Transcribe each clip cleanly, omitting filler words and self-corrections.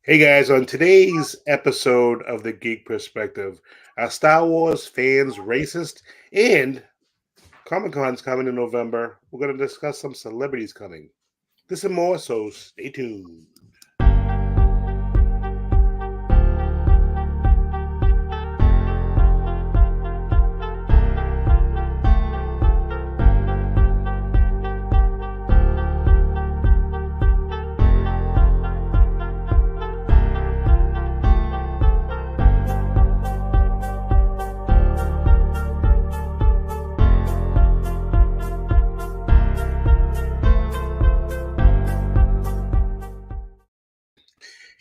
Hey guys, on today's episode of the Geek Perspective, are Star Wars fans racist? And Comic Con's coming in November. We're going to discuss some celebrities coming. This and more, so stay tuned.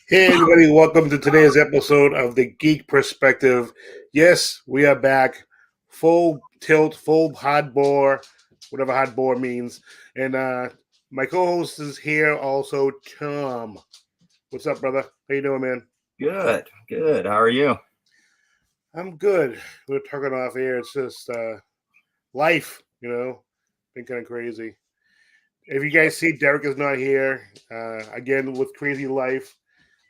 Hey everybody, welcome to today's episode of the Geek Perspective. Yes, we are back. Full tilt, full hard bore, whatever hard bore means. And my co-host is here also, Tom. What's up, brother? How you doing, man? Good, good. How are you? I'm good. We're talking off air. It's just life, been kind of crazy. If you guys see, Derek is not here. Again, with crazy life,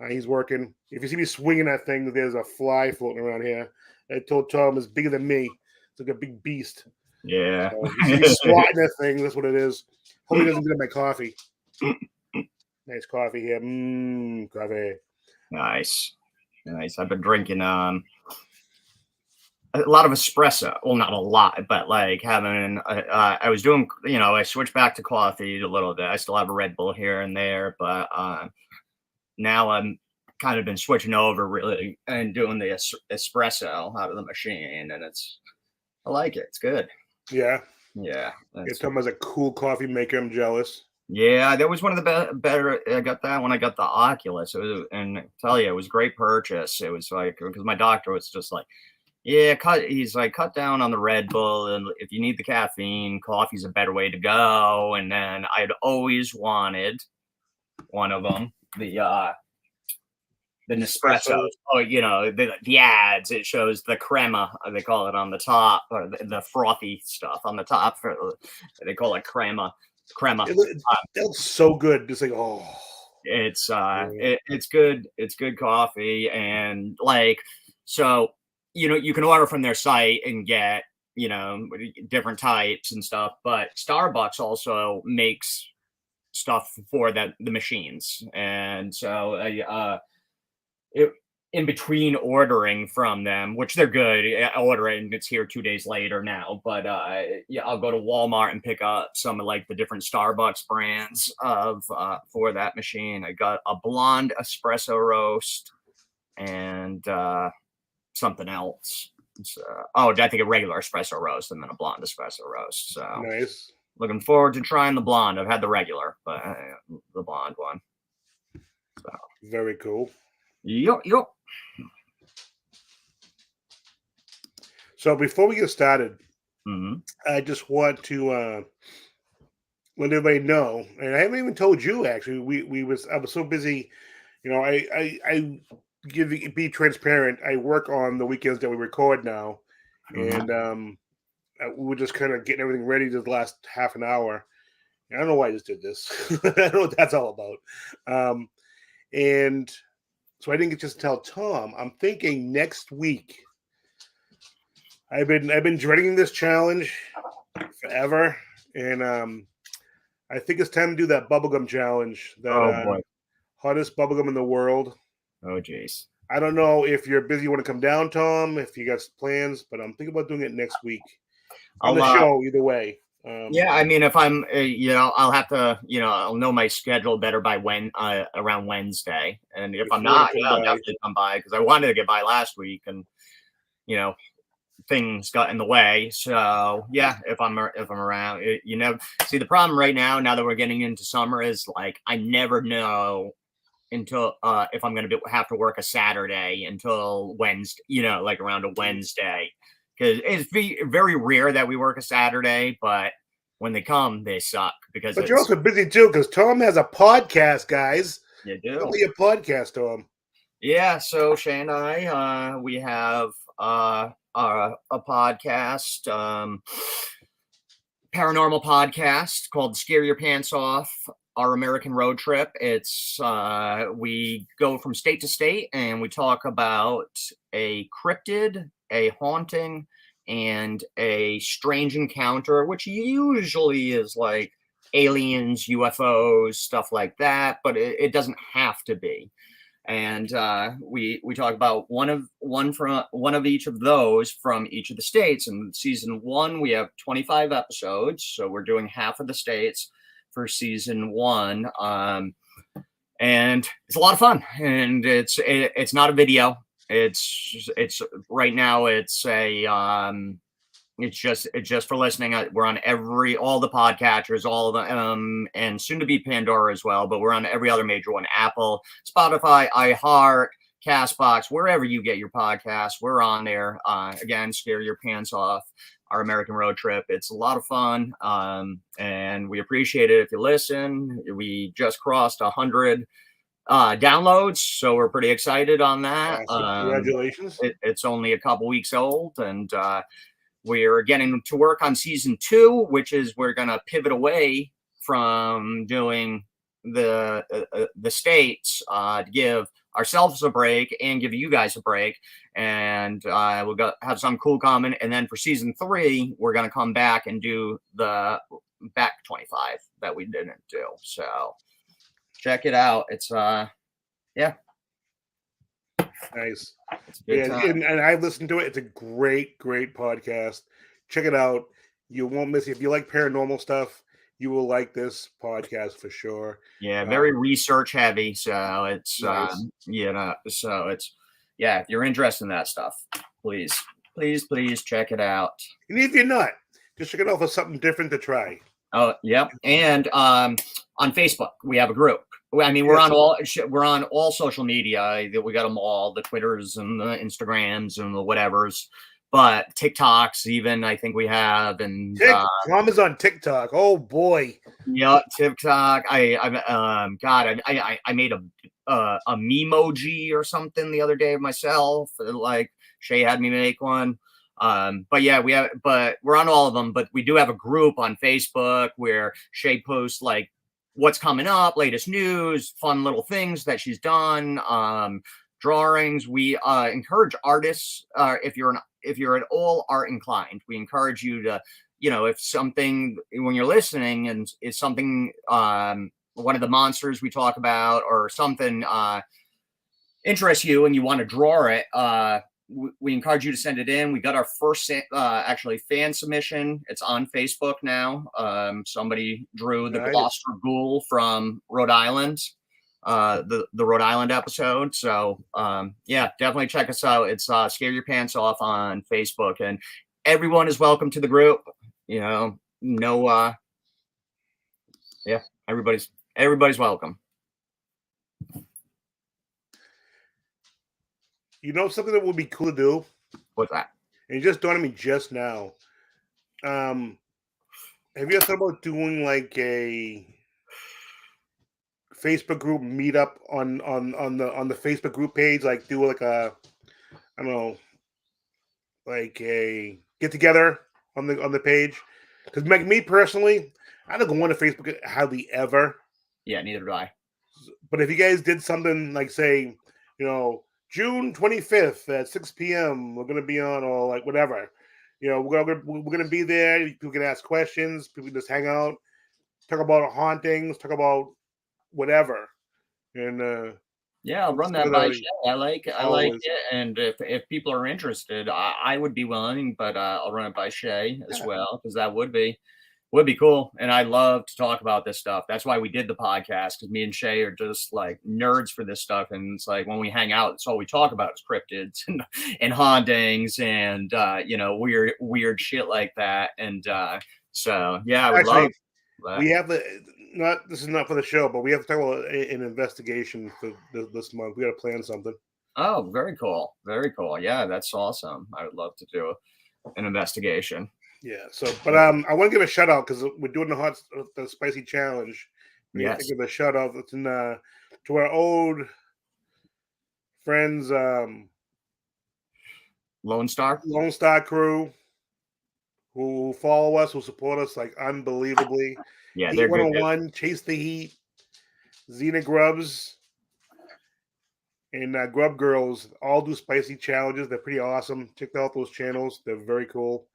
he's working. If you see me swinging that thing, there's a fly floating around here. I told Tom it's bigger than me. It's like a big beast. Yeah. So if you see me swatting that thing, that's what it is. Hope he doesn't get my coffee. Nice coffee here. Coffee. Nice. I've been drinking a lot of espresso. Well, not a lot, but like having. I was doing. I switched back to coffee a little bit. I still have a Red Bull here and there, but now I'm kind of been switching over really and doing the espresso out of the machine, and I like it. It's good. Yeah. Yeah. Tom has a cool coffee maker. I'm jealous. Yeah, that was one of the better. I got that when I got the Oculus. And I tell you, it was a great purchase. It was like, because my doctor was just like, yeah, he's like, cut down on the Red Bull, and if you need the caffeine, coffee's a better way to go. And then I'd always wanted one of them, the Nespresso. Oh, the ads, it shows the crema, they call it on the top, or the frothy stuff on the top. They call it crema. It looks so good. Just like, it's good. It's good coffee, and like, so you can order from their site and get different types and stuff, but Starbucks also makes stuff for the machines, and so in between ordering from them, which they're good, I order it and it's here 2 days later now. But yeah, I'll go to Walmart and pick up some of like the different Starbucks brands of for that machine. I got a blonde espresso roast and something else. I think a regular espresso roast and then a blonde espresso roast. So nice. Looking forward to trying the blonde. I've had the regular, but the blonde one. So very cool. Yup. So before we get started, mm-hmm. I just want to let everybody know, and I haven't even told you actually. I was so busy, I be transparent. I work on the weekends that we record now, mm-hmm. and we were just kind of getting everything ready the last half an hour. I don't know why I just did this. I don't know what that's all about. And so I didn't get to tell Tom. I'm thinking next week. I've been dreading this challenge forever, and I think it's time to do that bubblegum challenge. That hottest bubblegum in the world. Oh, jeez. I don't know if you're busy, you want to come down, Tom, if you got plans, but I'm thinking about doing it next week on the show. Either way. Yeah, I mean, if I'm, I'll have to, I'll know my schedule better by around Wednesday, and if I'm not, I'll definitely come by because I wanted to get by last week, and things got in the way. So yeah, if I'm around, see the problem right now that we're getting into summer is like I never know until if I'm going to have to work a Saturday until Wednesday, like around a Wednesday. Because it's very rare that we work a Saturday, but when they come, they suck. But you're also busy too, because Tom has a podcast, guys. You do. Tell me a podcast, Tom. Yeah, so Shane and I, we have a podcast, paranormal podcast called Scare Your Pants Off. our American road trip. It's we go from state to state and we talk about a cryptid, a haunting, and a strange encounter, which usually is like aliens, UFOs, stuff like that, but it doesn't have to be. And we talk about one of each of those from each of the states. And season 1, we have 25 episodes, so we're doing half of the states for season 1. And it's a lot of fun, and it's not a video. It's right now it's just for listening. We're on all the podcatchers, all of them, and soon to be Pandora as well. But we're on every other major one: Apple, Spotify, iHeart, Castbox, wherever you get your podcasts. We're on there. Again, scare your pants off. Our American road trip. It's a lot of fun, and we appreciate it if you listen. We just crossed 100 downloads, so we're pretty excited on that. Congratulations! It's only a couple weeks old, and we're getting to work on season 2, which is we're going to pivot away from doing the states to give ourselves a break and give you guys a break. And we'll have some cool coming. And then for season 3, we're going to come back and do the back 25 that we didn't do. So check it out. It's yeah. Nice. Yeah, and I've listened to it. It's a great podcast. Check it out. You won't miss it. If you like paranormal stuff, you will like this podcast for sure. Yeah, very research heavy. So it's nice. So it's if you're interested in that stuff, please check it out. And if you're not, just check it out for something different to try. Oh, yep. And on Facebook, we have a group. I mean, we're on all social media. We got them all, the Twitters and the Instagrams and the whatevers. But TikToks, even, I think we have. And Tom is on TikTok. Oh boy. Yeah, TikTok. I made a memoji or something the other day of myself. Like Shay had me make one. But we're on all of them. But we do have a group on Facebook where Shay posts like what's coming up, latest news, fun little things that she's done, drawings. We encourage artists, if you're at all art inclined, we encourage you to, if something, when you're listening and is something, one of the monsters we talk about or something interests you and you want to draw it, we encourage you to send it in. We got our first actually fan submission. It's on Facebook now. Somebody drew the Gloucester Ghoul from Rhode Island, the Rhode Island episode. So definitely check us out. It's Scare Your Pants Off on Facebook, and everyone is welcome to the group. Everybody's welcome. You know something that would be cool to do? What's that? And it just dawned on me just now. Have you ever thought about doing like a Facebook group meetup on the Facebook group page? Like do like a, I don't know, like a get together on the page? Because like me personally, I don't go on to Facebook hardly ever. Yeah, neither do I. But if you guys did something like, say, June 25th at 6 p.m. we're gonna be on, or like whatever. We're gonna be there. People can ask questions. People can just hang out, talk about hauntings, talk about whatever. And I'll run that by Shay. I like it. And if people are interested, I would be willing, but I'll run it by Shay as well, because that would be cool. And I love to talk about this stuff. That's why we did the podcast, because me and Shay are just like nerds for this stuff. And it's like when we hang out, it's all we talk about is cryptids and hauntings and, weird shit like that. And I would love that. We have this is not for the show, but we have to talk about an investigation for this month. We got to plan something. Oh, very cool. Very cool. Yeah, that's awesome. I would love to do an investigation. Yeah. So, but I want to give a shout out because we're doing the spicy challenge. Yes. Give a shout out to our old friends, Lone Star crew, who follow us, who support us like unbelievably. Yeah, Heat 101, Chase the Heat. Xena Grubs, and Grub Girls all do spicy challenges. They're pretty awesome. Check out those channels. They're very cool.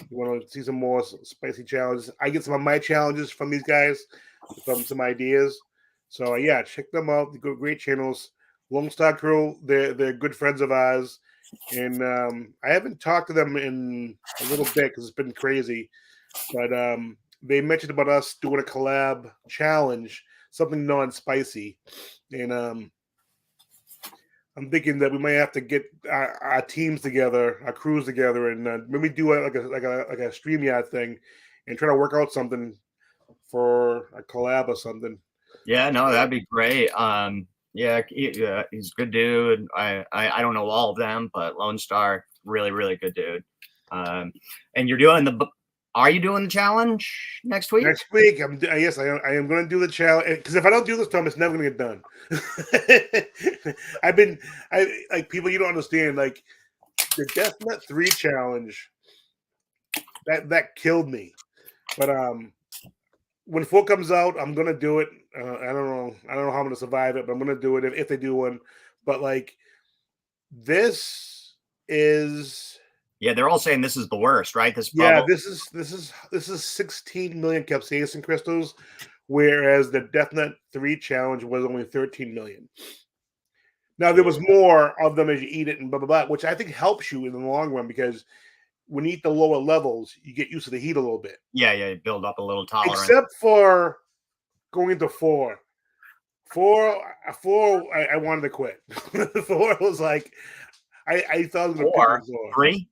You want to see some more spicy challenges? I get some of my challenges from these guys, from some ideas. So yeah, check them out. They go great channels. Lone Star Crew, they're good friends of ours, and I haven't talked to them in a little bit because it's been crazy. But they mentioned about us doing a collab challenge, something non-spicy, and I'm thinking that we might have to get our teams together, our crews together, and maybe do like a StreamYard thing, and try to work out something for a collab or something. Yeah, no, that'd be great. Yeah, he's a good dude. I don't know all of them, but Lone Star, really, really good dude. And you're doing are you doing the challenge next week? Next week, yes, I am going to do the challenge, because if I don't do this, Tom, it's never going to get done. Like people, you don't understand, like the Death Nut 3 challenge that killed me. But when 4 comes out, I'm gonna do it. I don't know how I'm gonna survive it, but I'm gonna do it if they do one. But like, this is they're all saying this is the worst, right? This is 16 million capsaicin crystals, whereas the Death Nut 3 challenge was only 13 million. Now there was more of them as you eat it and blah blah blah, which I think helps you in the long run, because when you eat the lower levels, you get used to the heat a little bit. Yeah, you build up a little tolerance. Except for going into 4. 4, I wanted to quit. 4 was like, I thought I was going to pick 4. 3?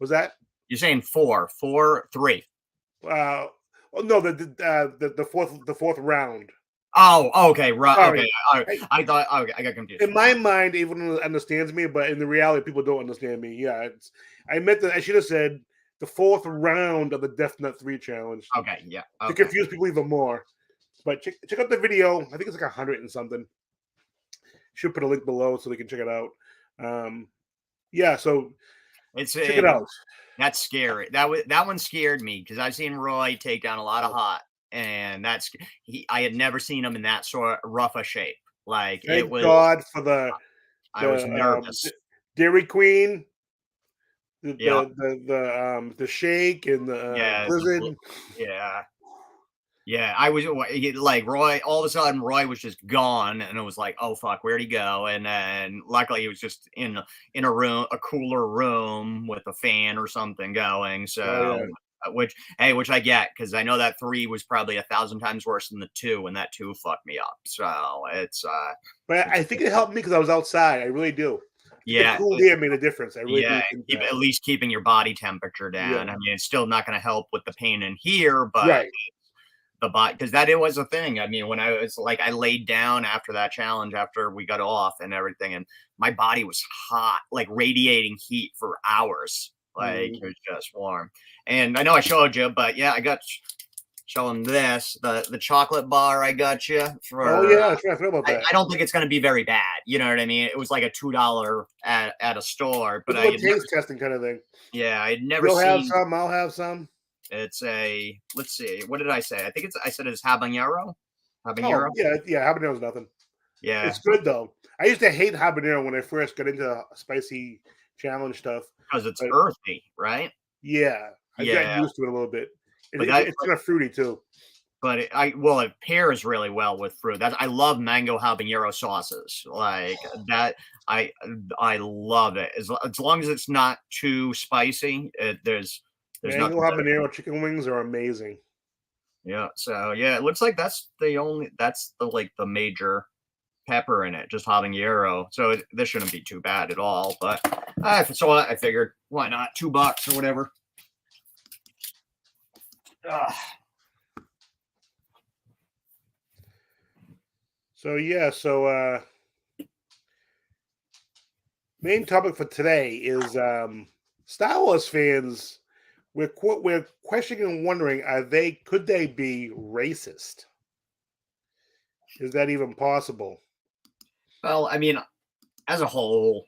Was that? You're saying 4, 3. Well, no, the fourth round. Oh, okay, right. Sorry. Okay, I thought. Okay, I got confused. In my mind, everyone understands me, but in the reality, people don't understand me. Yeah, I meant that. I should have said the 4th round of the Death Nut 3 challenge. Okay, yeah. To confuse people even more. But check out the video. I think it's like 100 and something. Should put a link below so they can check it out. Yeah, so check it out. That's scary. That one scared me, because I've seen Roy take down a lot of hot, and I had never seen him in that sort of rough a shape. Like, Thank it was. God for the I was nervous. Dairy Queen. The shake and the prison. Yeah, I was like, Roy, all of a sudden Roy was just gone, and it was like, oh fuck, where'd he go? And then luckily he was just in a room, a cooler room with a fan or something going. So which I get, because I know that 3 was probably 1,000 times worse than the 2, and that 2 fucked me up. So it's but I think it helped me because I was outside. I really do. Yeah, the cool air made a difference. I really do at least keeping your body temperature down. Yeah. I mean, it's still not going to help with the pain in here, but right. The body, because that it was a thing. I mean, when I was like, I laid down after that challenge, after we got off and everything, and my body was hot, like radiating heat for hours. Like it was just warm. And I know I showed you, but yeah, I got showing this the chocolate bar I got you for. Oh yeah, I forgot about that. I don't think it's going to be very bad. You know what I mean? It was like a $2 at a store, but it's a taste testing kind of thing. Yeah, I'd never You'll seen. have some. I'll have some. It's let's see, what did I say? I said it's habanero. Oh, yeah, habanero's nothing. Yeah, it's good though. I used to hate habanero when I first got into spicy challenge stuff because it's earthy, right? Yeah, I got used to it a little bit. It's kind of fruity too. But it pairs really well with fruit. I love mango habanero sauces like that. I love it as long as it's not too spicy. There's mango habanero chicken wings are amazing. Yeah. So yeah, it looks like that's the major pepper in it, just habanero. So this shouldn't be too bad at all. But so I figured, why not, $2 or whatever. So main topic for today is Star Wars fans. We're questioning and wondering: could they be racist? Is that even possible? Well, I mean, as a whole,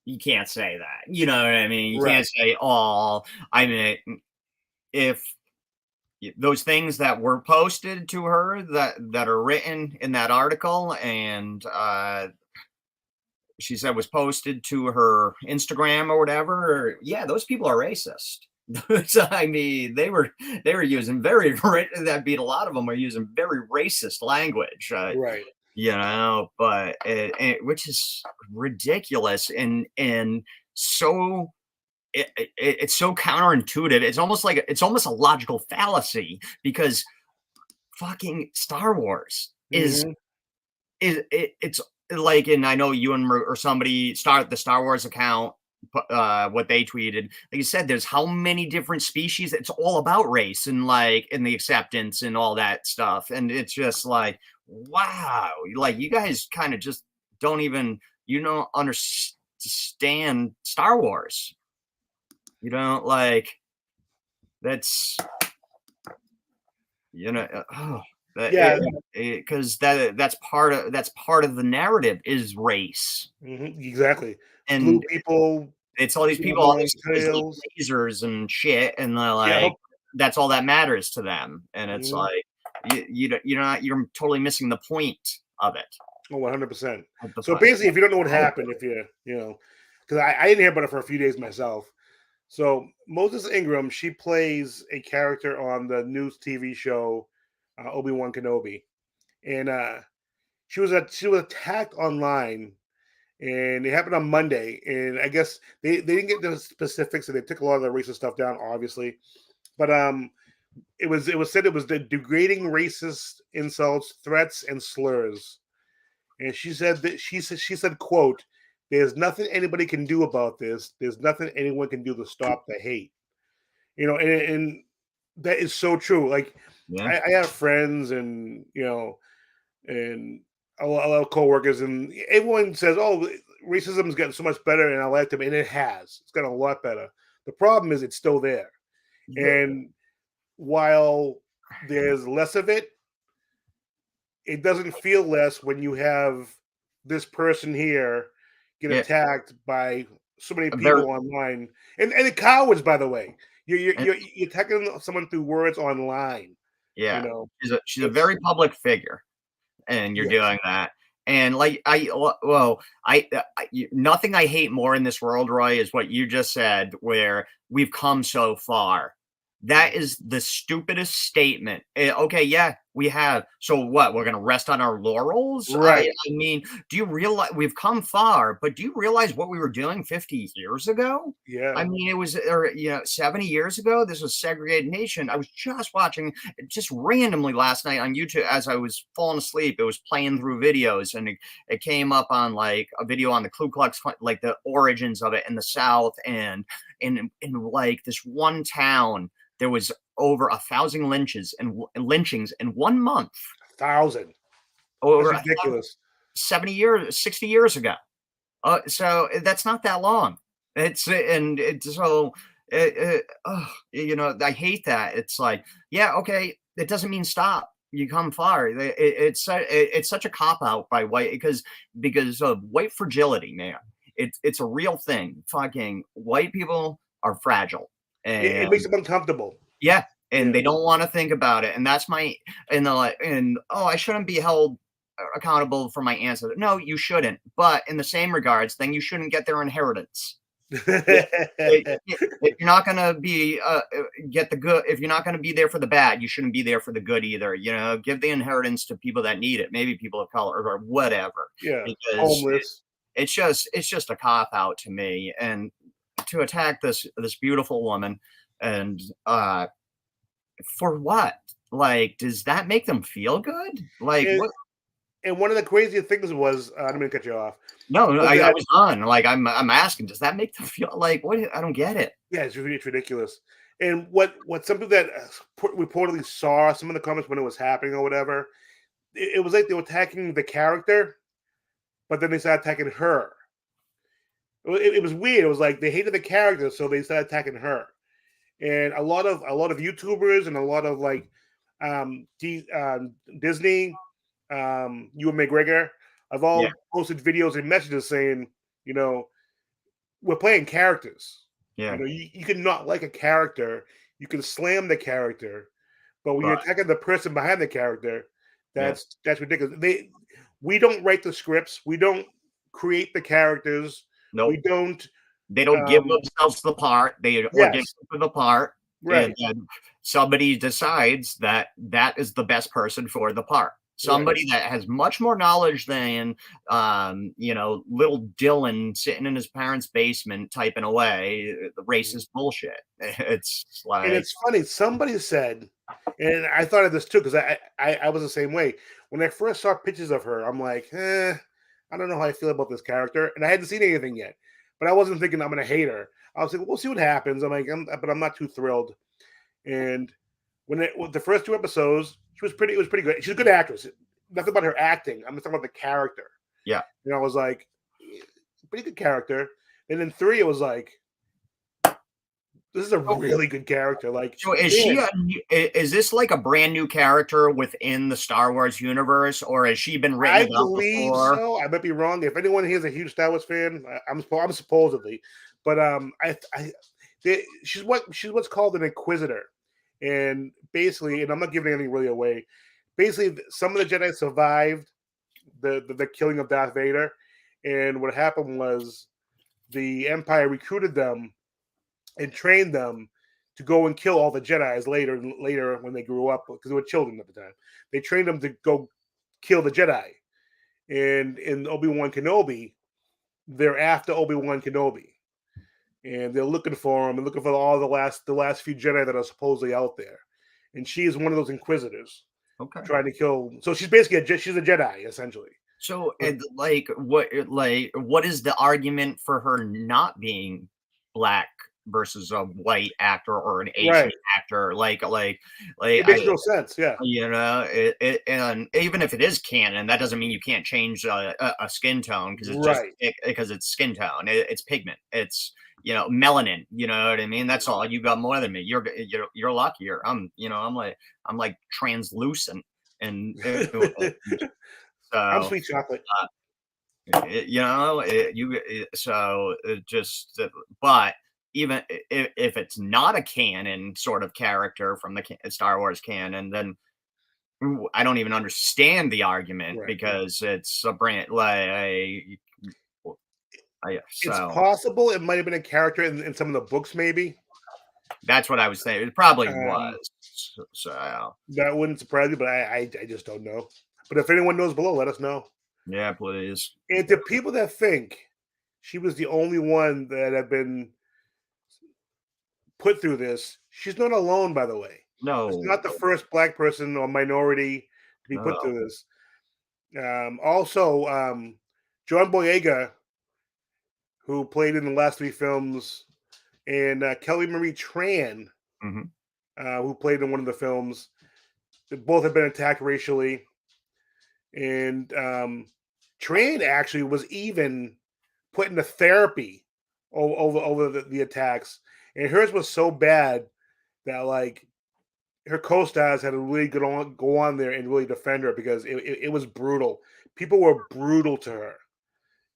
you can't say that. You know what I mean? You can't say all. I mean, if those things that were posted to her that are written in that article, and she said was posted to her Instagram or whatever. Yeah, those people are racist. I mean, they were using that beat a lot of them are using very racist language. Right. But which is ridiculous and so it's so counterintuitive. It's almost a logical fallacy because fucking Star Wars Mm-hmm. it's like, and I know you and or somebody start the Star Wars account, what they tweeted, like you said, there's how many different species. It's all about race and like and the acceptance and all that stuff, and it's just like, wow, like you guys kind of just don't understand Star Wars. You don't like that's oh, Yeah. because that's part of the narrative is race, Mm-hmm. Exactly. Blue and people. it's all these People have people, all long these toys like tails. lasers and shit, and they're Yeah. like, that's all that matters to them, and it's Mm-hmm. like you're totally missing the point of it. Oh, 100%. Of the So basically, if you don't know what fire. happened, if because I didn't hear about it for a few days myself. So Moses Ingram, she plays a character on the news TV show Obi-Wan Kenobi, and she was attacked online, and it happened on Monday. And I guess they didn't get the specifics, and they took a lot of the racist stuff down, obviously. But it was said it was the degrading racist insults, threats, and slurs. And she said, quote, "There's nothing anybody can do about this. There's nothing anyone can do to stop the hate." And that is so true. Like Yeah, I have friends and and a lot of coworkers, and everyone says, "Oh, racism's gotten so much better," and I like them, and it has. It's gotten a lot better. The problem is it's still there, and while there's less of it, it doesn't feel less when you have this person here get yeah, attacked by so many very, people online, and the cowards, by the way. You're, and- you're, you're attacking someone through words online. You yeah. know, She's a it's very public figure, and you're yes, doing that. And like nothing I hate more in this world, Roy, is what you just said, where we've come so far. That is the stupidest statement. Okay, yeah, we have. So what? We're gonna rest on our laurels? right. I mean, do you realize we've come far? But do you realize what we were doing 50 years ago? Yeah, I mean, it was, 70 years ago. This was segregated nation. I was just watching just randomly last night on YouTube as I was falling asleep. It was playing through videos, and it came up on like a video on the Ku Klux Klan, like the origins of it in the South, and in like this one town there was over 1,000 lynchings in 1 month. 1,000. That's Over ridiculous. 70 years, 60 years ago. So that's not that long. It's and it's so I hate that. It's like, yeah, okay, it doesn't mean stop. You come far. It's such a cop out by white because of white fragility, man. It's a real thing. Fucking white people are fragile, It and makes them uncomfortable. yeah, and Yeah, they don't want to think about it. And that's my and they're like, and oh, I shouldn't be held accountable for my ancestors. No, you shouldn't. But in the same regards, then you shouldn't get their inheritance. If you're not gonna be get the good, if you're not gonna be there for the bad, you shouldn't be there for the good either. Give the inheritance to people that need it, maybe people of color or whatever, yeah. because Homeless. it's just a cop out to me. And to attack this beautiful woman, and for what? Like, does that make them feel good? Like, And, what? and one of the craziest things was, I didn't mean to cut you off, No, was I that was on. Like, I'm asking, does that make them feel like what? I don't get it. yeah, it's ridiculous. And what some people that reportedly saw some of the comments when it was happening or whatever, it was like they were attacking the character, but then they started attacking her. It was weird. It was like they hated the character, so they started attacking her. And a lot of YouTubers and a lot of like Disney, Ewan McGregor, have Yeah, all posted videos and messages saying, you know, we're playing characters. yeah, You can not like a character, you can slam the character, But when you're Right. attacking the person behind the character, Yeah. that's ridiculous. We don't write the scripts. We don't create the characters. We Nope. don't. They don't give Um, themselves the part, they yes, audition for the part, and right, then somebody decides that that is the best person for the part. right. Somebody that has much more knowledge than, little Dylan sitting in his parents' basement typing away the racist bullshit. It's And like, it's funny. Somebody said, and I thought of this too because I was the same way. When I first saw pictures of her, I'm like, I don't know how I feel about this character, and I hadn't seen anything yet. But I wasn't thinking I'm gonna hate her. I was like, we'll see what happens. But I'm not too thrilled. And with the first two episodes, she was pretty. It was pretty good. She's a good actress. Nothing about her acting. I'm just talking about the character. yeah. I was like, pretty good character. And then three, it was like, this is a really good character. Like, So is she man, is this like a brand new character within the Star Wars universe, or has she been written I about believe before? so. I might be wrong. If anyone here is a huge Star Wars fan, I'm supposedly, but she's what's called an Inquisitor, and basically, and I'm not giving anything really away. Basically, some of the Jedi survived the killing of Darth Vader, and what happened was the Empire recruited them and trained them to go and kill all the Jedi's later when they grew up because they were children at the time. They trained them to go kill the Jedi. And in Obi-Wan Kenobi, they're after Obi-Wan Kenobi. And they're looking for him and looking for all the last few Jedi that are supposedly out there. And she is one of those Inquisitors Okay. trying to kill. So she's basically she's a Jedi essentially. So, But what is the argument for her not being black versus a white actor or an Asian right, actor? it makes no sense. Yeah, And even if it is canon, that doesn't mean you can't change a skin tone because right. because it's skin tone, it's pigment, it's melanin. You know what I mean? That's all. You got more than me. You're luckier. I'm like translucent and. I'm So, sweet chocolate. but even if it's not a canon sort of character from the Star Wars canon, then I don't even understand the argument Right. because it's a brand like It's so possible it might have been a character in some of the books, maybe. that's what I was saying. It probably Um, was. So that wouldn't surprise me, but I just don't know. But if anyone knows below, let us know. yeah, please. And to people that think she was the only one that have been put through this, she's not alone, by the way. She's No, not the first black person or minority to be put no. through this. Also, John Boyega, who played in the last three films, and Kelly Marie Tran, Hmm. who played in one of the films, they both have been attacked racially. And Tran actually was even put into therapy over the attacks, and hers was so bad that like her co-stars had to really go on there and really defend her because it was brutal. People were brutal to her,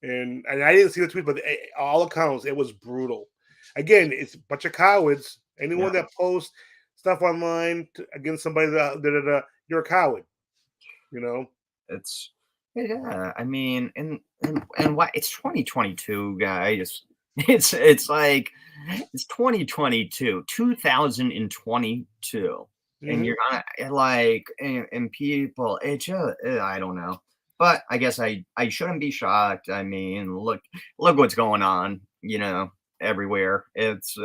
and I didn't see the tweet, but all accounts it was brutal. Again, it's a bunch of cowards. Yeah, Anyone that posts stuff online against somebody you're a coward. You know, it's yeah. I mean, and why it's 2022, guys. It's like it's 2022, 2022, and hmm you're not like and people. It just I don't know, but I guess I shouldn't be shocked. I mean, look what's going on. Everywhere. It's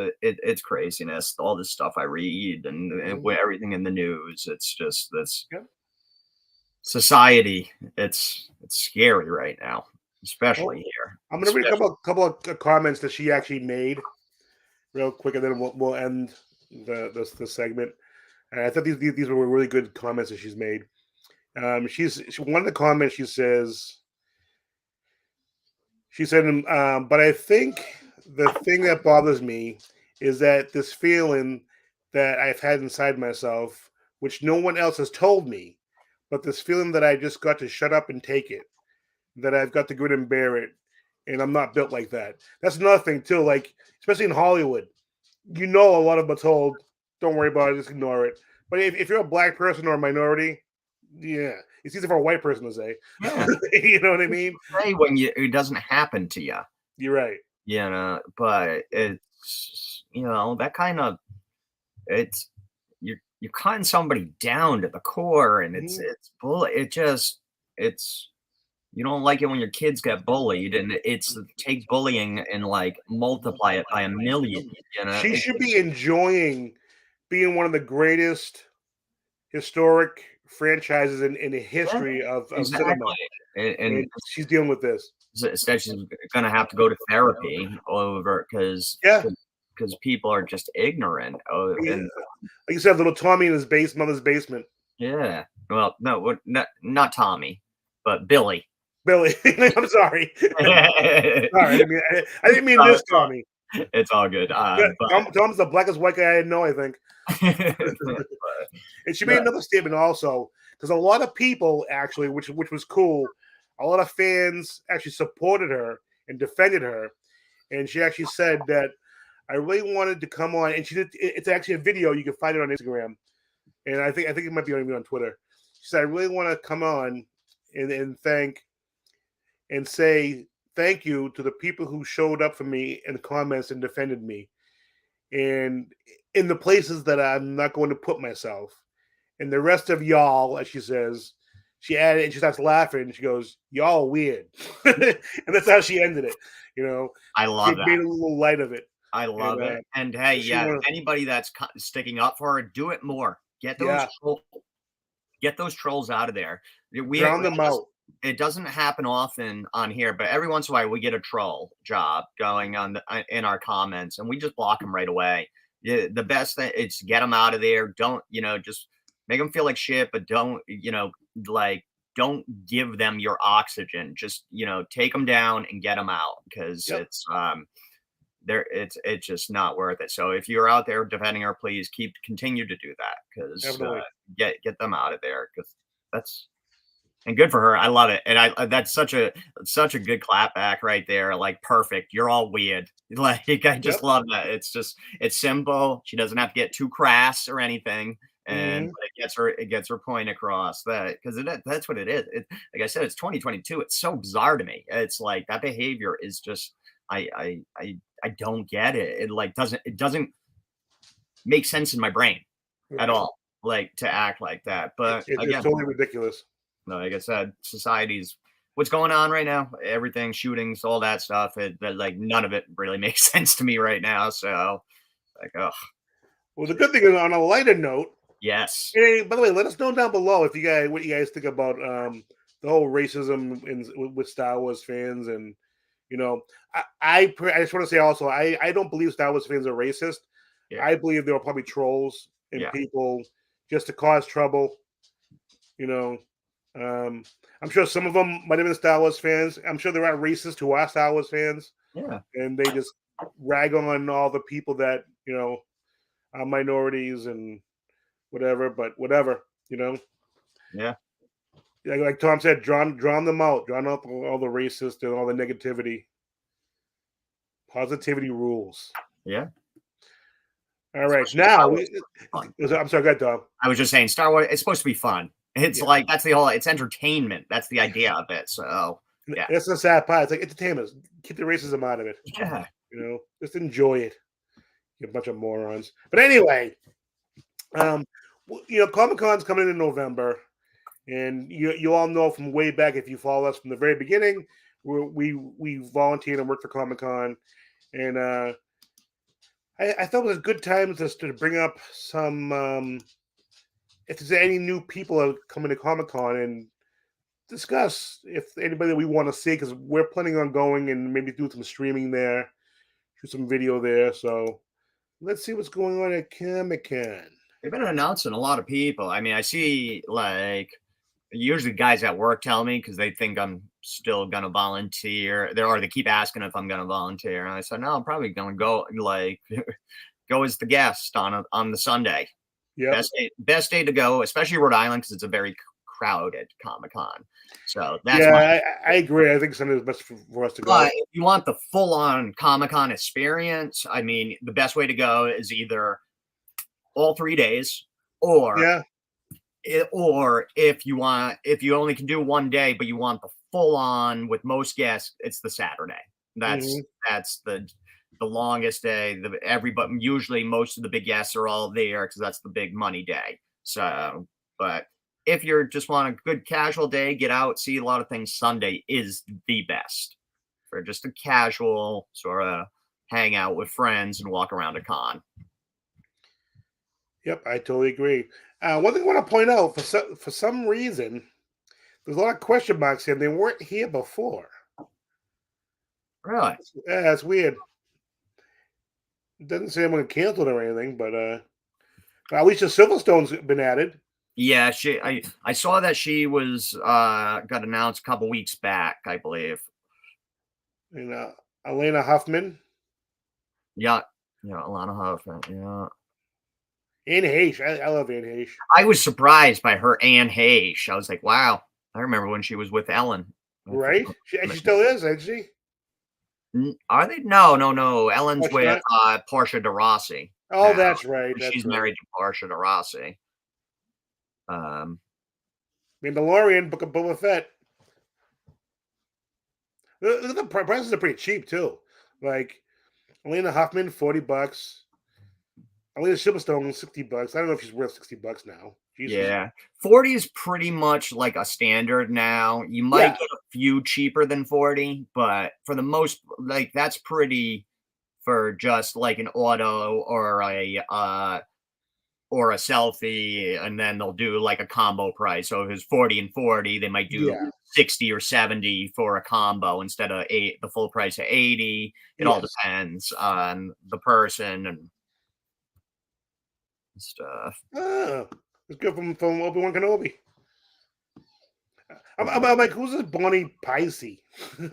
craziness. All this stuff I read and hmm with everything in the news. It's just this yeah. society. It's scary right now, Well, especially here. I'm gonna read a Especially, couple of comments that she actually made real quick, and then we'll end the segment. And I thought these were really good comments that she's made. One of the comments she said, but I think the thing that bothers me is that this feeling that I've had inside myself, which no one else has told me, but this feeling that I just got to shut up and take it, that I've got to grin and bear it, and I'm not built like that. That's another thing too. Like especially in Hollywood, a lot of them are told, "Don't worry about it, just ignore it." But if you're a black person or a minority, yeah, it's easy for a white person to say. Yeah, You know what I mean? say when it doesn't happen to you, You're right. but it's that kind of it's you're cutting somebody down to the core, and Mhm. it's bull. It's you don't like it when your kids get bullied, and it's take bullying and like multiply it by a million. She It, should be enjoying being one of the greatest historic franchises in the yeah, history of cinema, exactly, and and she's dealing with this. instead she's gonna have to go to therapy over Yeah, because people are just ignorant. Oh, yeah. and Like you said, little Tommy in his mother's basement. yeah, well, no, not Tommy, but Billy. Billy, I'm sorry. Sorry, I didn't mean No, this Tommy. it's all good. Yeah, Tom's the blackest white guy I know, I think. But And she made but another statement also, because a lot of people actually, which was cool, a lot of fans actually supported her and defended her. And she actually said that I really wanted to come on, and she did. It's actually a video. You can find it on Instagram, and I think it might be even on Twitter. She said, "I really want to come on and thank and say thank you to the people who showed up for me in the comments and defended me, and in the places that I'm not going to put myself. And the rest of y'all," as she says, she added, and she starts laughing. And she goes, "Y'all weird," and that's how she ended it. I She love made that. a little light of it, I and love it. And hey, she yeah, wanted, anybody that's sticking up for her, do it more. yeah, Get those trolls out of there. drown them out. It doesn't happen often on here, but every once in a while we get a troll job going on in our comments, and we just block them right away. Yeah, the best thing is get them out of there. Don't just make them feel like shit, but like don't give them your oxygen. Just take them down and get them out because Yep, it's just not worth it. So if you're out there defending her, please continue to do that because definitely. get them out of there because that's and good for her. I love it, and I that's such a good clap back right there. Like perfect. You're all weird. Like I just Yep. love that. It's simple. She doesn't have to get too crass or anything, and Hmm. it gets her point across that because that's what it is. Like I said, it's 2022. It's so bizarre to me. It's like that behavior is just I don't get it. It doesn't make sense in my brain at Right. all. Like to act like that. But It's again, totally ridiculous. like I said, society's what's going on right now. Everything, shootings, all that stuff. Like none of it really makes sense to me right now. So like, oh Well, the good thing is, on a lighter note, yes, hey, by the way, let us know down below if you guys what you guys think about the whole racism with Star Wars fans, and I just want to say also I don't believe Star Wars fans are racist. yeah, I believe they were probably trolls and yeah, people just to cause trouble. You know, um, I'm sure some of them might have been Star Wars fans. I'm sure there are racists who are Star Wars fans, yeah, and they just rag on all the people that are minorities and whatever. But whatever, yeah, like Tom said, drown them out, drown out all the racist and all the negativity. Positivity rules. yeah. All right, Especially Star now Wars. Fun. I'm sorry, go ahead, Tom. I was just saying, Star Wars. It's supposed to be fun. It's Yeah, like that's the whole. It's entertainment. That's the idea of it. So yeah, that's the sad part. It's like entertainment. Keep the racism out of it. yeah. Just enjoy it. You bunch of morons. But anyway, Comic Con's coming in November, and you all know from way back if you follow us from the very beginning, we volunteered and worked for Comic Con, and I thought it was a good time just to bring up some if there's any new people that are coming to Comic Con and discuss if anybody that we want to see because we're planning on going and maybe do some streaming there, shoot some video there. So let's see what's going on at Comic Con. They've been announcing a lot of people. I mean, I see like usually guys at work tell me because they think I'm still gonna volunteer. They keep asking if I'm gonna volunteer, and I said no, I'm probably gonna go like go as the guest on the Sunday. Yep. Best day to go, especially Rhode Island because it's a very crowded Comic Con. So that's my. Yeah, I agree. I think Sunday is best for us to go. But if you want the full on Comic Con experience, I mean, the best way to go is either all 3 days or Yeah. or if you only can do one day, but you want the full on with most guests, it's the Saturday. That's Hmm. that's the longest day. Everybody usually most of the big guests are all there because that's the big money day. So, but if you're just want a good casual day, get out, see a lot of things. Sunday is the best for just a casual sort of hang out with friends and walk around a con. Yep, I totally agree. One thing I want to point out for some reason, there's a lot of question marks here. They weren't here before. Really? Yeah, that's weird. It doesn't say I'm going to cancel it or anything, but Alicia Silverstone's been added, Yeah, I saw that she was got announced a couple weeks back, I believe. and Elena Huffman Yeah, yeah, Alana Hoffman. Yeah, and Heche. I love Anne Heche. I was surprised by her and Heche. I was like, wow. I remember when she was with Ellen. I Right? She still is, isn't she? Are they? No, no, no. Oh, Ellen's she's with not? Portia de Rossi Oh, now. that's right. That's She's right. married to Portia de Rossi. Um, Mandalorian, Book of Boba Fett. The prices are pretty cheap too. Like Elena Huffman, $40. Elena Silverstone, $60. I don't know if she's worth $60 now. Jesus. yeah, 40 is pretty much like a standard now. You might Yeah. get a few cheaper than 40, but for the most, like that's pretty for just like an auto or a selfie, and then they'll do like a combo price. So if it's 40 and 40, they might do Yeah. 60 or 70 for a combo instead of the full price of 80. It all Yes. depends on the person and stuff. Ah, it's good from Obi-Wan Kenobi. I'm like, who's this Bonnie Picey? I'm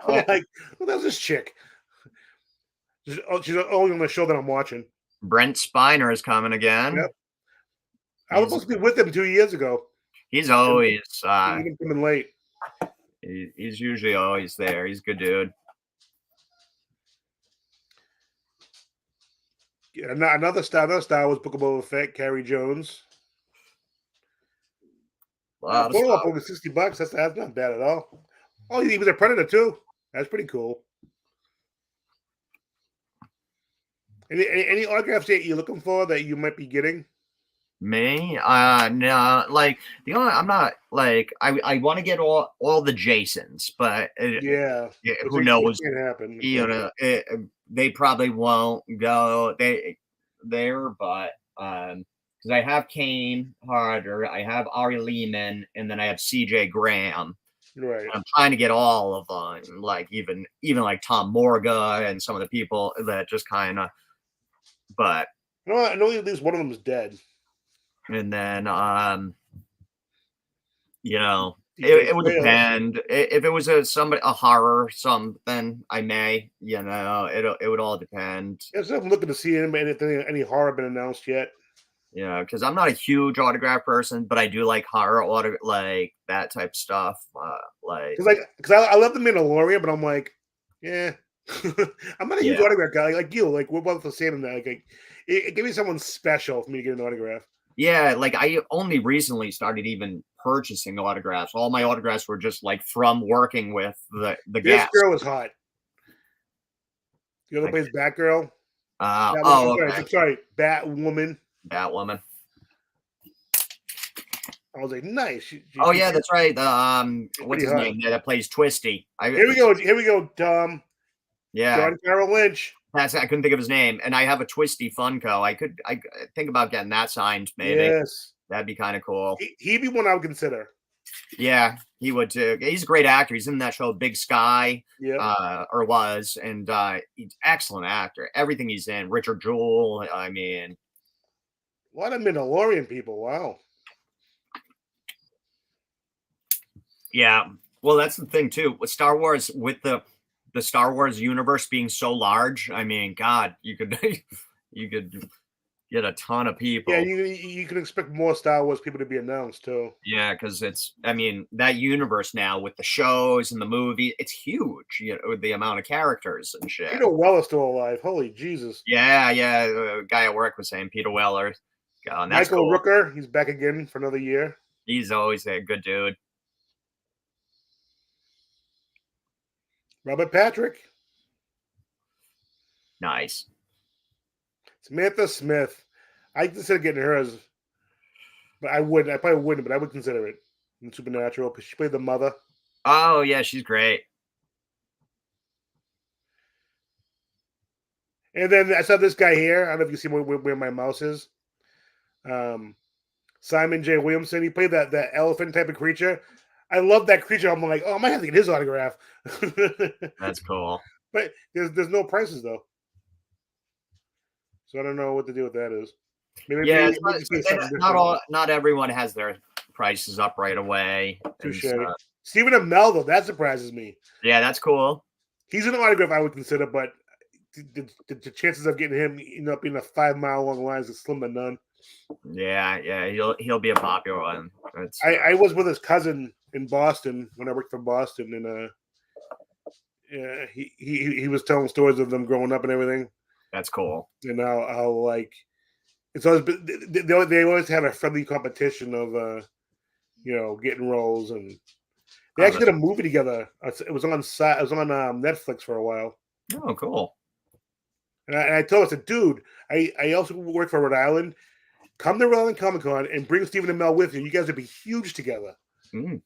Oh, like, who the hell's this chick? She's only on the show that I'm watching. Brent Spiner is coming again. Yep. I was He's supposed to be with him 2 years ago. he's And always he ended up coming late. he's usually always there. He's a good dude. Yeah, another star was Book of Boba Fett, Carrie Jones. A lot of Photo up stuff. over $60. That's not bad at all. Oh, he was a Predator too. That's pretty cool. Any autographs that you're looking for that you might be getting? Me? No, like the only I'm not like I want to get all the Jasons, but Yeah, yeah, which who which knows? can't happen, You unfortunately. know, they probably won't go there, but because I have Kane Harder, I have Ari Lehman, and then I have CJ Graham. Right. I'm trying to get all of them, like even like Tom Morga and some of the people that just kind of, but I know at least one of them is dead. and then you know, DJ it would Quayle. depend. If it was a horror something, I may, it would all depend. Yes, I'm looking to see any horror been announced yet. Because I'm not a huge autograph person, but I do like horror like that type of stuff. Like Because I love the Mandalorian, but I'm like, yeah, I'm not a huge yeah, autograph guy like you. Like we're both the same in that. Like give me someone special for me to get an autograph. yeah. Like I only recently started even purchasing autographs. All my autographs were just like from working with the This guests. girl is hot. The other Like, plays Batgirl. oh, I'm okay, sorry, Batwoman. Batwoman. I was like, nice. Oh yeah, that's right. The She's what's pretty his hot. name? That plays Twisty. Here we go. Here we go, Tom. Yeah, John Carroll Lynch. I couldn't think of his name, and I have a Twisty Funko. I think about getting that signed. Maybe Yes. that'd be kind of cool. He'd be one I would consider. Yeah, he would too. He's a great actor. He's in that show Big Sky, Yep. or was, and he's excellent actor. Everything he's in. Richard Jewell. I mean, A lot of Mandalorian people. Wow. yeah. Well, that's the thing too with Star Wars. With the Star Wars universe being so large, I mean, God, you could you could get a ton of people. Yeah, you can expect more Star Wars people to be announced too. Yeah, because I mean, that universe now with the shows and the movie, it's huge, with the amount of characters and shit. Peter Weller's still alive. Holy Jesus. Yeah, yeah. The guy at work was saying Peter Weller. going. That's Michael cool. Rooker, he's back again for another year. He's always a good dude. Robert Patrick. Nice. Samantha Smith. I consider getting hers, but I wouldn't. I probably wouldn't, but I would consider it in Supernatural because she played the mother. Oh yeah, she's great. And then I saw this guy here. I don't know if you see where my mouse is. Simon J. Williamson. He played that elephant type of creature. I love that creature. I'm like, oh, I might have to get his autograph. That's cool. But there's no prices though, so I don't know what the deal with that is. Maybe, Yeah, maybe just be something not different. all. Not everyone has their prices up right away. Touche. Stephen Amell though, that surprises me. Yeah, that's cool. He's an autograph I would consider, but the chances of getting him up being a 5 mile long line is slim to none. Yeah, he'll be a popular one. I was with his cousin in Boston when I worked for Boston, and yeah, he was telling stories of them growing up and everything. That's cool. And how like it's always they always have a friendly competition of getting roles, and they actually did a movie together. It was on Netflix for a while. Oh, cool. And I told him, I said, dude, I also work for Rhode Island. Come to Rhode Island Comic Con and bring Stephen Amell with you. You guys would be huge together. Mm.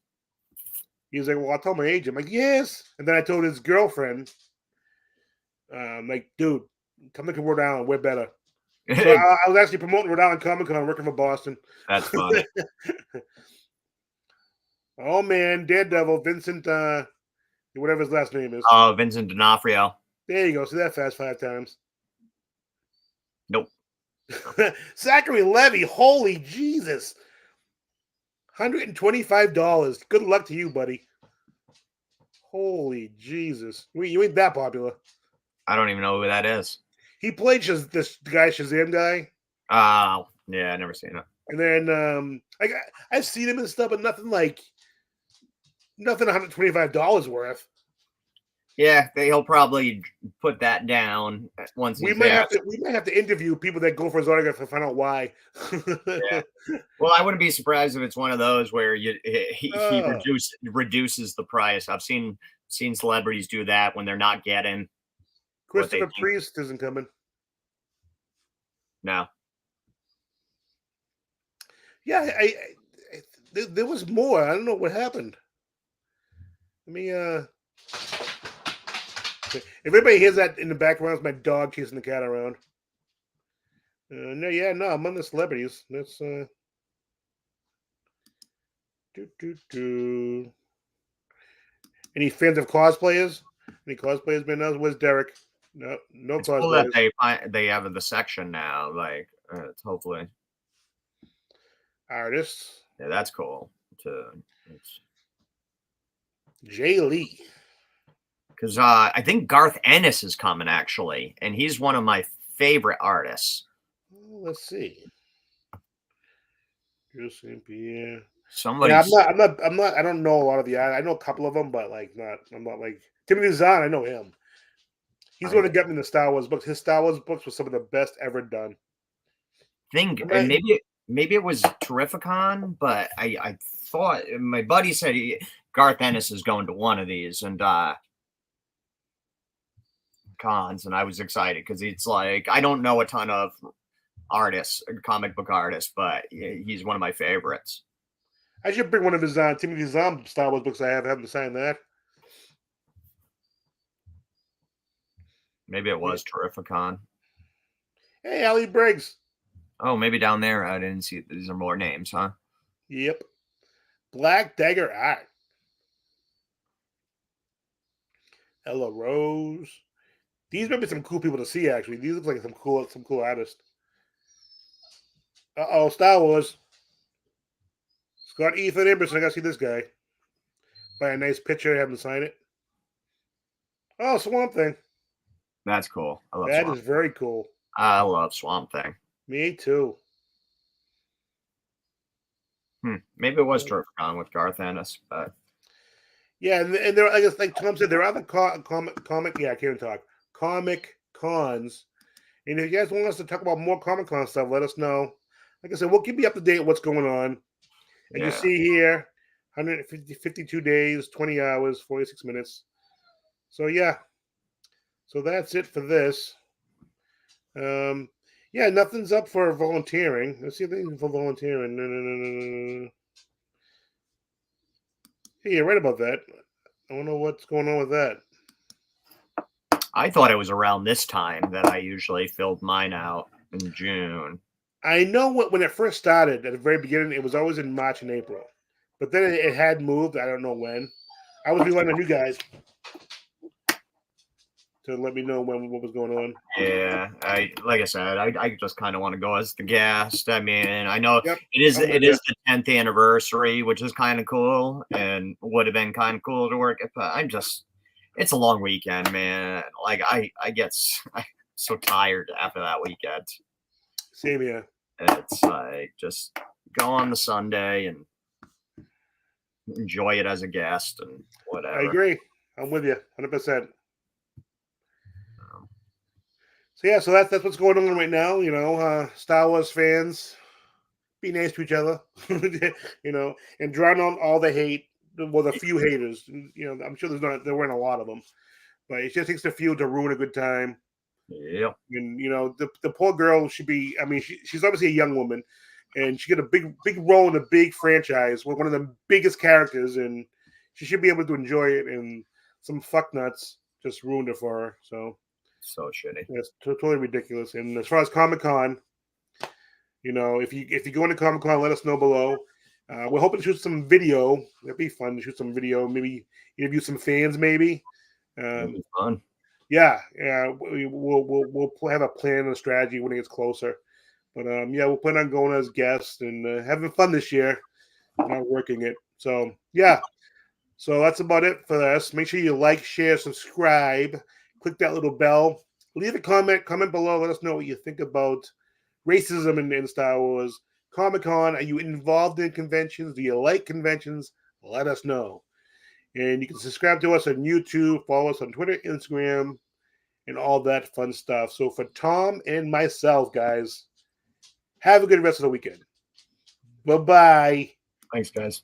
He was like, well, I'll tell my agent. I'm like, yes. And then I told his girlfriend, like, dude, come to Rhode Island. We're better. So I was actually promoting Rhode Island Comic Con, working for Boston. That's funny. Oh, man. Daredevil, Vincent, whatever his last name is. Oh, Vincent D'Onofrio. There you go. See that fast 5 times. Nope. Zachary Levy, holy Jesus. $125. Good luck to you, buddy. Holy Jesus. You ain't that popular. I don't even know who that is. He played this guy, Shazam guy. Oh, yeah, I never seen it. And then I've seen him and stuff, but nothing $125 worth. Yeah, he'll probably put that down once we might have to interview people that go for his autograph to find out why. Yeah. Well, I wouldn't be surprised if it's one of those where he reduces the price. I've seen celebrities do that when they're not getting. Christopher Priest isn't coming. No. Yeah, there was more. I don't know what happened. Let me if everybody hears that in the background, it's my dog chasing the cat around. No, I'm on the celebrities. That's Any fans of cosplayers? Any cosplayers been announced? Where's Derek? No it's cosplayers. Cool that they have the section now. Like, it's hopefully artists. Yeah, that's cool. Jay Lee. Because I think Garth Ennis is coming actually, and he's one of my favorite artists. Let's see. Just Pierre. Somebody. Yeah, I'm not. I don't know a lot of the. I know a couple of them, but I'm not like Timothy Zahn. I know him. He's the one that got me in the Star Wars books. His Star Wars books were some of the best ever done. And maybe it was Terrificon, but I thought my buddy said Garth Ennis is going to one of these and cons, and I was excited because it's like I don't know a ton of artists, comic book artists, but he's one of my favorites. I should bring one of his Timothy Zahn Star Wars books. I have him to sign that. Maybe it was Terrificon. Hey, Allie Briggs. Oh, maybe down there. I didn't see. These are more names, huh? Yep. Black Dagger Art. Ella Rose. These might be some cool people to see, actually. These look like some cool artists. Star Wars. Scott Ethan Emerson. I gotta see this guy. Buy a nice picture, have him sign it. Oh, Swamp Thing. That's cool. I love that Swamp is very cool. I love Swamp Thing. Me too. Maybe it was Terrificon with Garth Ennis, but yeah, and there, I guess, like Tom said, there are other comic. Yeah, I can't talk. Comic cons, and if you guys want us to talk about more Comic Con stuff, let us know. like I said, we'll keep you up to date with what's going on. And you Yeah. see here, 52 days, 20 hours, 46 minutes. So yeah, so that's it for this. Yeah, nothing's up for volunteering. Let's see if anything for volunteering. No. Hey, you're right about that. I don't know what's going on with that. I thought it was around this time that I usually filled mine out in June. I know when it first started at the very beginning, it was always in March and April, but then it had moved. I don't know when. I was relying on you guys to let me know what was going on. Yeah, like I said, I just kind of want to go as the guest. I mean, I know Yep, it is I'm with it ya. is the 10th anniversary, which is kind of cool, and would have been kind of cool to work it. But it's a long weekend, man. Like I get I'm so tired after that weekend. Same here. It's like just go on the Sunday and enjoy it as a guest and I whatever. agree. I'm with you, 100%. So yeah, so that's what's going on right now. Star Wars fans, be nice to each other, and drown out all the hate. Well, the few haters. I'm sure there weren't a lot of them, but it just takes a few to ruin a good time. Yeah. And the poor girl should be. I mean, she's obviously a young woman, and she got a big role in a big franchise with one of the biggest characters, and she should be able to enjoy it. And some fucknuts just ruined it for her. So shitty. that's totally ridiculous. And as far as Comic-Con, if you go into Comic-Con, let us know below. We're hoping to shoot some video. That'd be fun to shoot some video. Maybe interview some fans. Maybe. It'll be fun. Yeah. We'll have a plan and a strategy when it gets closer. But yeah, we'll plan on going as guests and having fun this year, not working it. So yeah. So that's about it for us. Make sure you like, share, subscribe, click that little bell, leave a comment below. Let us know what you think about racism in Star Wars. Comic-Con, are you involved in conventions? Do you like conventions? Let us know. And you can subscribe to us on YouTube, follow us on Twitter, Instagram, and all that fun stuff. So for Tom and myself, guys, have a good rest of the weekend. Bye-bye. Thanks, guys.